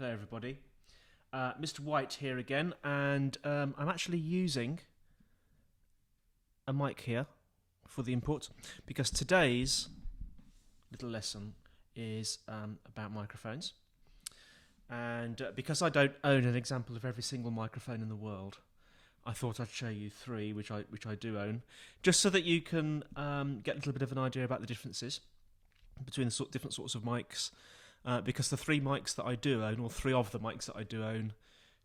Hello everybody, Mr. White here again, and I'm actually using a mic here for the input because today's little lesson is about microphones, and because I don't own an example of every single microphone in the world, I thought I'd show you three which I do own, just so that you can get a little bit of an idea about the differences between the different sorts of mics. Because the three mics that I do own, or three of the mics that I do own,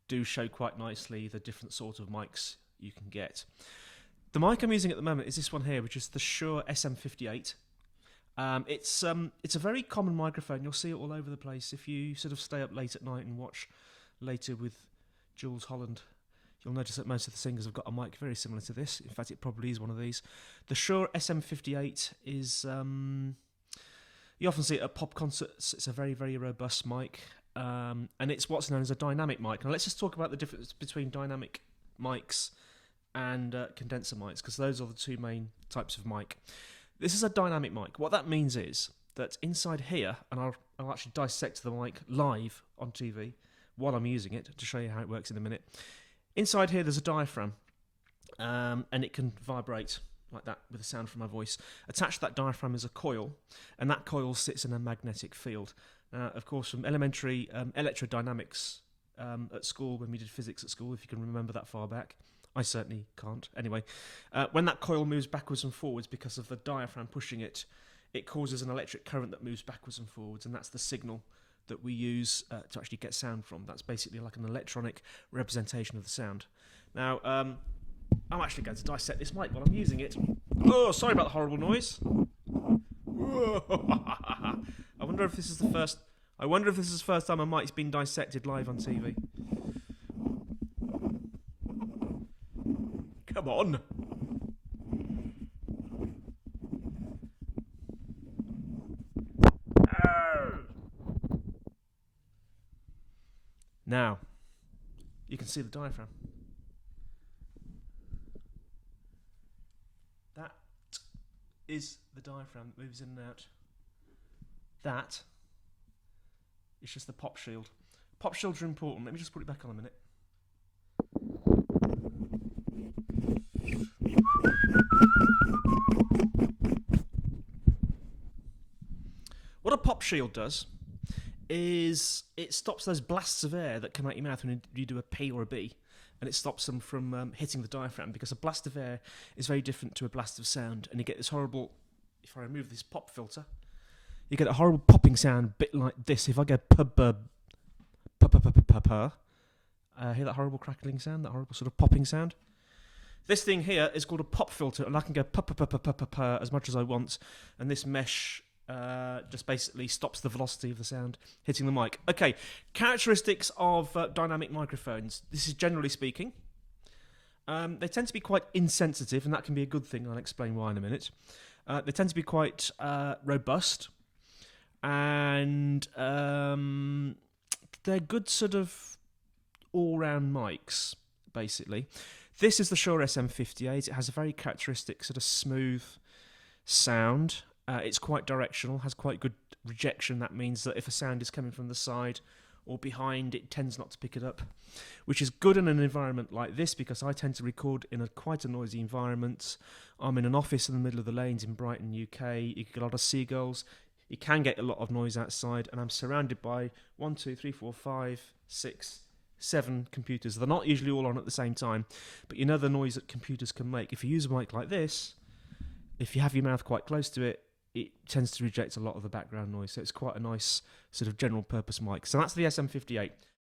do show quite nicely the different sort of mics you can get. The mic I'm using at the moment is this one here, which is the Shure SM58. It's a very common microphone. You'll see it all over the place. If you sort of stay up late at night and watch Later with Jules Holland, you'll notice that most of the singers have got a mic very similar to this. In fact, it probably is one of these. The Shure SM58 is... you often see it at pop concerts. It's a very, very robust mic, and it's what's known as a dynamic mic. Now let's just talk about the difference between dynamic mics and condenser mics, because those are the two main types of mic. This is a dynamic mic. What that means is that inside here, and I'll actually dissect the mic live on TV while I'm using it to show you how it works in a minute. Inside here there's a diaphragm, and it can vibrate like that with the sound from my voice. Attached to that diaphragm is a coil, and that coil sits in a magnetic field. Now, of course, from elementary electrodynamics at school, when we did physics at school, if you can remember that far back, I certainly can't. Anyway, when that coil moves backwards and forwards because of the diaphragm pushing it, it causes an electric current that moves backwards and forwards, and that's the signal that we use to actually get sound from. That's basically like an electronic representation of the sound. Now, I'm actually going to dissect this mic while I'm using it. Oh, sorry about the horrible noise. I wonder if this is the first time a mic's been dissected live on TV. Come on. Now, you can see the diaphragm. That is the diaphragm that moves in and out. That is just the pop shield. Pop shields are important. Let me just put it back on a minute. What a pop shield does is it stops those blasts of air that come out your mouth when you do a P or a B, and it stops them from hitting the diaphragm, because a blast of air is very different to a blast of sound, and you get this horrible, if I remove this pop filter, you get a horrible popping sound, a bit like this. If I go hear that horrible crackling sound, that horrible sort of popping sound? This thing here is called a pop filter, and I can go as much as I want, and this mesh just basically stops the velocity of the sound hitting the mic. Okay, characteristics of dynamic microphones. This is generally speaking. They tend to be quite insensitive, and that can be a good thing. I'll explain why in a minute. They tend to be quite robust, and they're good sort of all-round mics, basically. This is the Shure SM58. It has a very characteristic sort of smooth sound. It's quite directional, has quite good rejection. That means that if a sound is coming from the side or behind, it tends not to pick it up, which is good in an environment like this, because I tend to record in quite a noisy environment. I'm in an office in the middle of the lanes in Brighton, UK. You get a lot of seagulls. You can get a lot of noise outside, and I'm surrounded by 1, 2, 3, 4, 5, 6, 7 computers. They're not usually all on at the same time, but you know the noise that computers can make. If you use a mic like this, if you have your mouth quite close to it, it tends to reject a lot of the background noise. So it's quite a nice sort of general purpose mic. So that's the SM58.